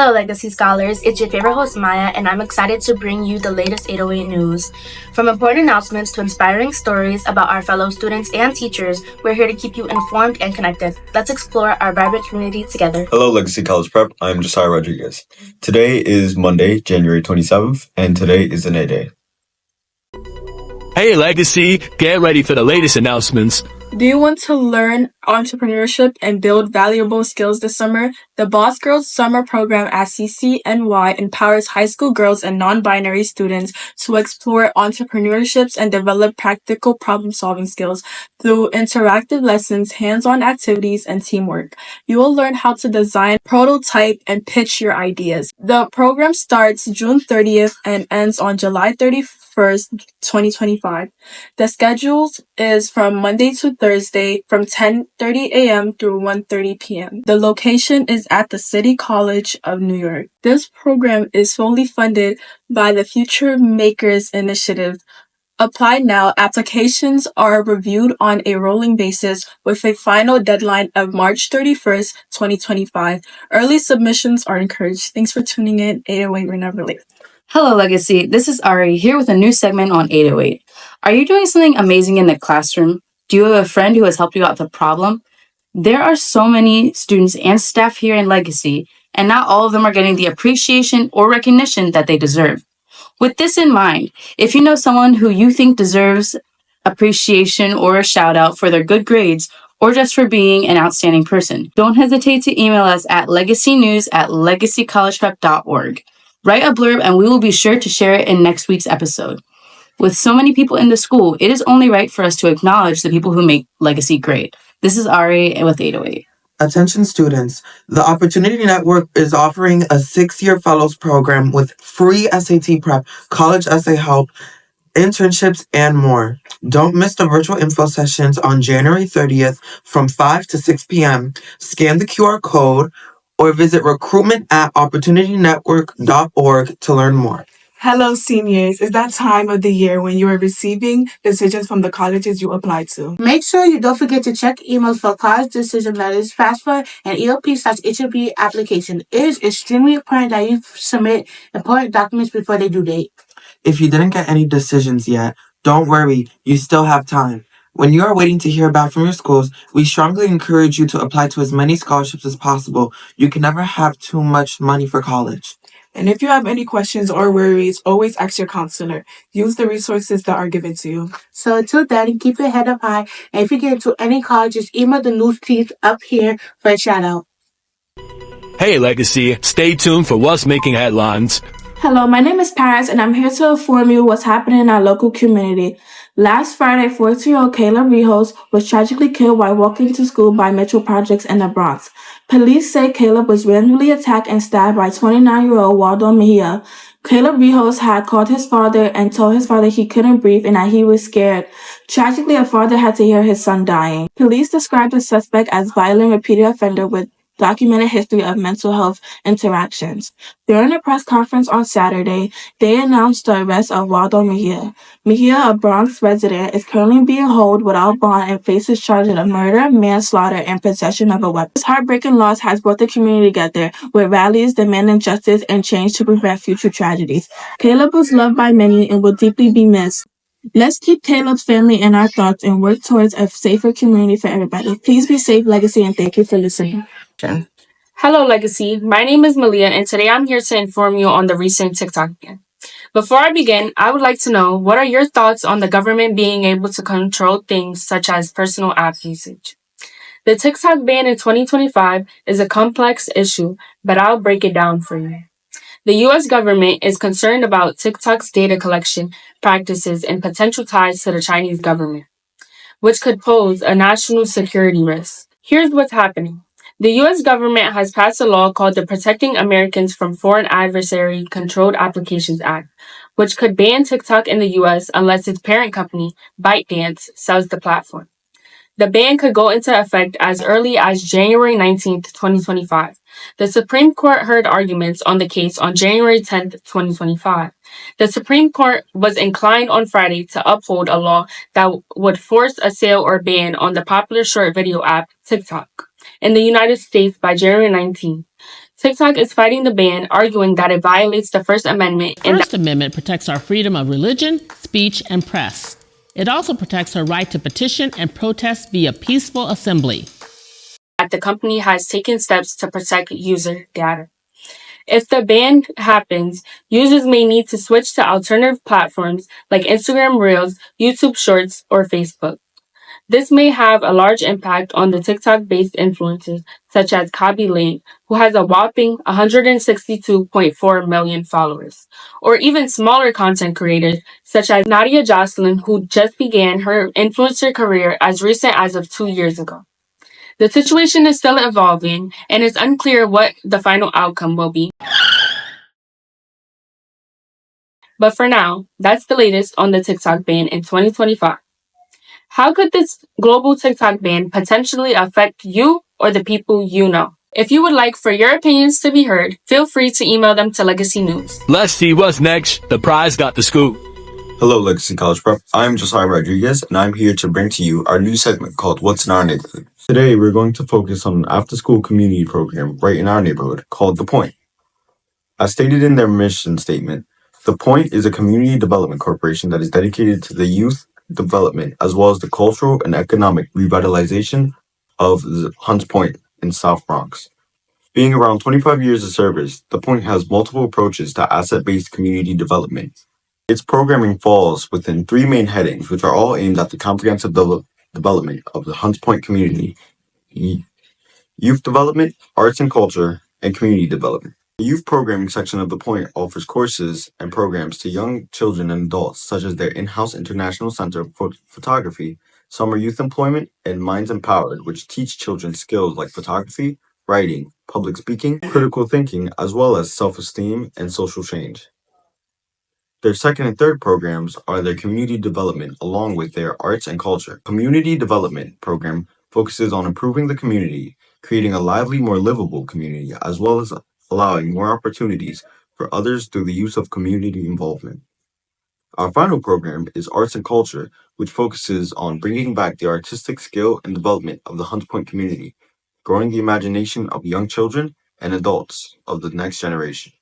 Hello, Legacy Scholars. It's your favorite host, Maya, and I'm excited to bring you the latest 808 news. From important announcements to inspiring stories about our fellow students and teachers, we're here to keep you informed and connected. Let's explore our vibrant community together. Hello, Legacy College Prep. I'm Josiah Rodriguez. Today is Monday, January 27th, and today is an A-Day. Hey, Legacy, get ready for the latest announcements. Do you want to learn entrepreneurship and build valuable skills this summer? The Boss Girls Summer Program at CCNY empowers high school girls and non-binary students to explore entrepreneurships and develop practical problem-solving skills through interactive lessons, hands-on activities, and teamwork. You will learn how to design, prototype, and pitch your ideas. The program starts June 30th and ends on July 31st, 2025. The schedule is from Monday to Thursday from 10:30 a.m. through 1:30 p.m. The location is at the City College of New York. This program is fully funded by the Future Makers Initiative. Apply now. Applications are reviewed on a rolling basis with a final deadline of March 31st, 2025. Early submissions are encouraged. Thanks for tuning in. 808 We're Never Late. Hello, Legacy. This is Ari here with a new segment on 808. Are you doing something amazing in the classroom? Do you have a friend who has helped you out with a problem? There are so many students and staff here in Legacy, and not all of them are getting the appreciation or recognition that they deserve. With this in mind, if you know someone who you think deserves appreciation or a shout out for their good grades, or just for being an outstanding person, don't hesitate to email us at legacynews@legacycollegeprep.org. Write a blurb and we will be sure to share it in next week's episode. With so many people in the school, it is only right for us to acknowledge the people who make Legacy great. This is Ari with 808. Attention students, the Opportunity Network is offering a 6-year fellows program with free SAT prep, college essay help, internships, and more. Don't miss the virtual info sessions on January 30th from 5 to 6 p.m. Scan the QR code or visit recruitment@opportunitynetwork.org to learn more. Hello, seniors. It's that time of the year when you are receiving decisions from the colleges you applied to. Make sure you don't forget to check emails for college decision letters, FAFSA, and EOP/HOP application. It is extremely important that you submit important documents before the due date. If you didn't get any decisions yet, don't worry, you still have time. When you are waiting to hear back from your schools, we strongly encourage you to apply to as many scholarships as possible. You can never have too much money for college. And if you have any questions or worries, always ask your counselor. Use the resources that are given to you. So until then, keep your head up high. And if you get into any colleges, email the news teams up here for a shout out. Hey, Legacy, stay tuned for what's making headlines. Hello, my name is Paris, and I'm here to inform you what's happening in our local community. Last Friday, 14-year-old Kayla Rijos was tragically killed while walking to school by Mitchell Projects in the Bronx. Police say Caleb was randomly attacked and stabbed by 29-year-old Waldo Mejia. Caleb Rijos had called his father and told his father he couldn't breathe and that he was scared. Tragically, a father had to hear his son dying. Police described the suspect as violent repeated offender with documented history of mental health interactions. During a press conference on Saturday, they announced the arrest of Waldo Mejia. Mejia, a Bronx resident, is currently being held without bond and faces charges of murder, manslaughter, and possession of a weapon. This heartbreaking loss has brought the community together with rallies demanding justice and change to prevent future tragedies. Caleb was loved by many and will deeply be missed. Let's keep Caleb's family in our thoughts and work towards a safer community for everybody. Please be safe, Legacy, and thank you for listening. Hello, Legacy. My name is Malia, and today I'm here to inform you on the recent TikTok ban. Before I begin, I would like to know, what are your thoughts on the government being able to control things such as personal app usage? The TikTok ban in 2025 is a complex issue, but I'll break it down for you. The U.S. government is concerned about TikTok's data collection practices and potential ties to the Chinese government, which could pose a national security risk. Here's what's happening. The U.S. government has passed a law called the Protecting Americans from Foreign Adversary Controlled Applications Act, which could ban TikTok in the U.S. unless its parent company, ByteDance, sells the platform. The ban could go into effect as early as January 19th, 2025. The Supreme Court heard arguments on the case on January 10th, 2025. The Supreme Court was inclined on Friday to uphold a law that would force a sale or ban on the popular short video app TikTok in the United States by January 19th. TikTok is fighting the ban, arguing that it violates the First Amendment and First Amendment protects our freedom of religion, speech, and press. It also protects our right to petition and protest via peaceful assembly. that the company has taken steps to protect user data. If the ban happens, users may need to switch to alternative platforms like Instagram Reels, YouTube Shorts, or Facebook. This may have a large impact on the TikTok-based influencers such as Kabi Lane, who has a whopping 162.4 million followers, or even smaller content creators such as Nadia Jocelyn, who just began her influencer career as recent as of 2 years ago. The situation is still evolving, and it's unclear what the final outcome will be. But for now, that's the latest on the TikTok ban in 2025. How could this global TikTok ban potentially affect you or the people you know? If you would like for your opinions to be heard, feel free to email them to Legacy News. Let's see what's next. The prize got the scoop. Hello, Legacy College Prep. I'm Josiah Rodriguez, and I'm here to bring to you our new segment called What's in Our Neighborhood. Today, we're going to focus on an after-school community program right in our neighborhood called The Point. As stated in their mission statement, The Point is a community development corporation that is dedicated to the youth development as well as the cultural and economic revitalization of Hunts Point in South Bronx. Being around 25 years of service, The Point has multiple approaches to asset-based community development. Its programming falls within 3 main headings, which are all aimed at the comprehensive development of the Hunts Point community: youth development, arts and culture, and community development. The youth programming section of The Point offers courses and programs to young children and adults, such as their in-house International Center for Photography, Summer Youth Employment, and Minds Empowered, which teach children skills like photography, writing, public speaking, critical thinking, as well as self-esteem and social change. Their second and third programs are their community development along with their arts and culture. Community development program focuses on improving the community, creating a lively, more livable community, as well as allowing more opportunities for others through the use of community involvement. Our final program is Arts and Culture, which focuses on bringing back the artistic skill and development of the Hunts Point community, growing the imagination of young children and adults of the next generation.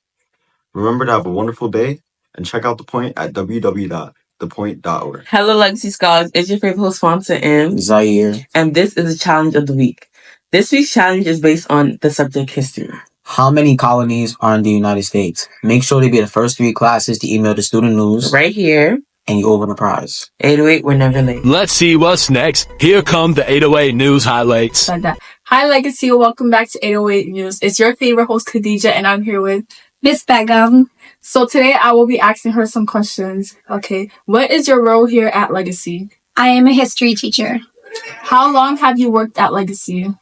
Remember to have a wonderful day and check out The Point at www.thepoint.org. Hello, Legacy Scholars. It's your favorite host, sponsor, M. Zaire. And this is the challenge of the week. This week's challenge is based on the subject history. How many colonies are in the United States? Make sure to be the first 3 classes to email the student news. Right here. And you open a prize. 808, we're never late. Let's see what's next. Here come the 808 news highlights. Like that. Hi, Legacy. Welcome back to 808 News. It's your favorite host, Khadija, and I'm here with Miss Begum. So today I will be asking her some questions. Okay. What is your role here at Legacy? I am a history teacher. How long have you worked at Legacy?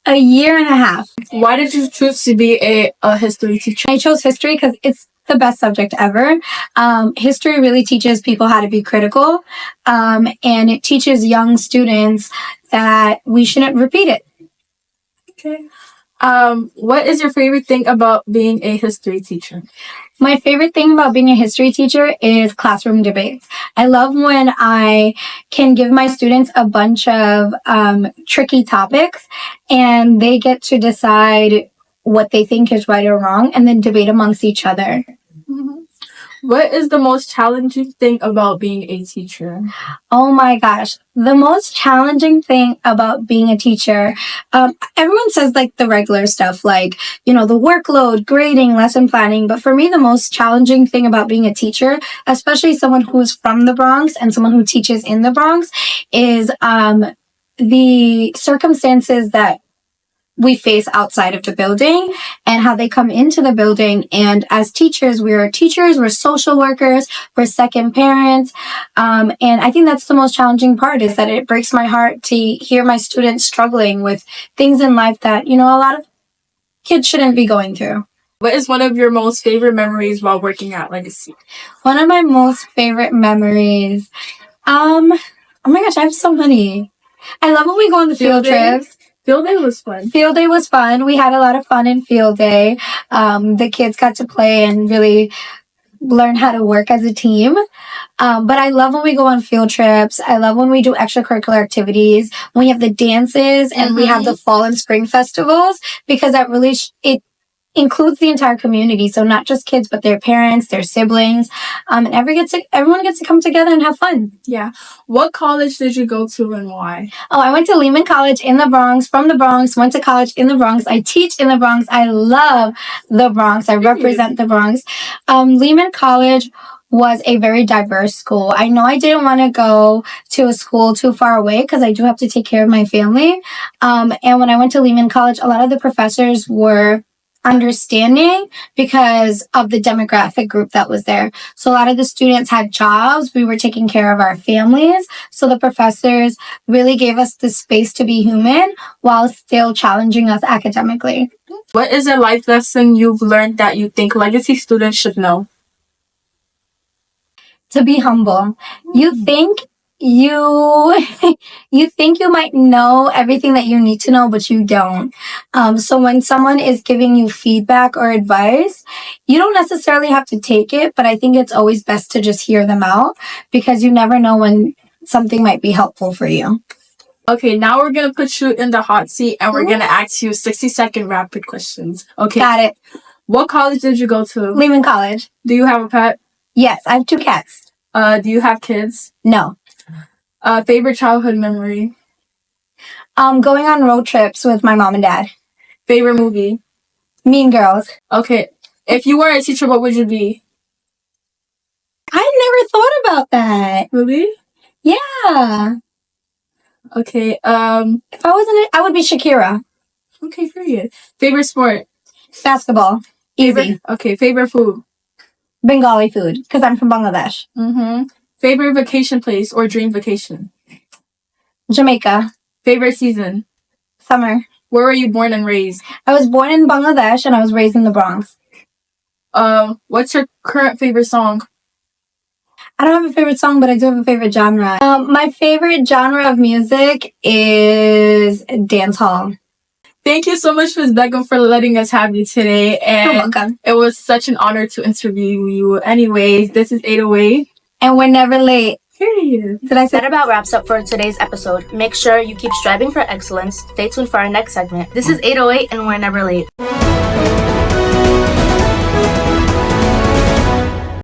A year and a half. Why did you choose to be a history teacher? I chose history because it's the best subject ever. History really teaches people how to be critical, and it teaches young students that we shouldn't repeat it. Okay. What is your favorite thing about being a history teacher? My favorite thing about being a history teacher is classroom debates. I love when I can give my students a bunch of tricky topics and they get to decide what they think is right or wrong and then debate amongst each other. Mm-hmm. What is the most challenging thing about being a teacher? Oh my gosh. The most challenging thing about being a teacher, everyone says like the regular stuff, like, the workload, grading, lesson planning. But for me, the most challenging thing about being a teacher, especially someone who is from the Bronx and someone who teaches in the Bronx, is the circumstances that we face outside of the building and how they come into the building. And as teachers, we're social workers, we're second parents. And I think that's the most challenging part, is that it breaks my heart to hear my students struggling with things in life that, a lot of kids shouldn't be going through. What is one of your most favorite memories while working at Legacy? One of my most favorite memories, oh my gosh, I have so many. I love when we go on the field trips. Field day was fun. Field day was fun. We had a lot of fun in field day. The kids got to play and really learn how to work as a team. But I love when we go on field trips. I love when we do extracurricular activities, when we have the dances and we have the fall and spring festivals, because that really, it includes the entire community. So not just kids, but their parents, their siblings, and everyone gets to come together and have fun. Yeah. What college did you go to and why? Oh, I went to Lehman College in the Bronx, from the Bronx, went to college in the Bronx. I teach in the Bronx. I love the Bronx. I represent the Bronx. Lehman College was a very diverse school. I know I didn't want to go to a school too far away because I do have to take care of my family. And when I went to Lehman College, a lot of the professors were understanding because of the demographic group that was there. So a lot of the students had jobs. We were taking care of our families. So the professors really gave us the space to be human while still challenging us academically. What is a life lesson you've learned that you think legacy students should know? To be humble. You think you might know everything that you need to know, but you don't. So when someone is giving you feedback or advice, you don't necessarily have to take it, but I think it's always best to just hear them out because you never know when something might be helpful for you. Okay, now we're going to put you in the hot seat and we're going to ask you 60-second rapid questions. Okay. Got it. What college did you go to? Lehman College. Do you have a pet? Yes, I have 2 cats. Do you have kids? No. Favorite childhood memory? Going on road trips with my mom and dad. Favorite movie? Mean Girls. Okay. If you were a teacher, what would you be? I never thought about that. Really? Yeah. Okay. If I wasn't, I would be Shakira. Okay, period. Favorite sport? Basketball. Easy. Okay. Favorite food? Bengali food, because I'm from Bangladesh. Mm-hmm. Favorite vacation place or dream vacation? Jamaica. Favorite season? Summer. Where were you born and raised? I was born in Bangladesh and I was raised in the Bronx. What's your current favorite song? I don't have a favorite song, but I do have a favorite genre. My favorite genre of music is dancehall. Thank you so much, Ms. Begum, for letting us have you today. And You're welcome. It was such an honor to interview you. Anyways, this is 808. And we're never late. Period. Did I say That about wraps up for today's episode. Make sure you keep striving for excellence. Stay tuned for our next segment. This is 808 and we're never late.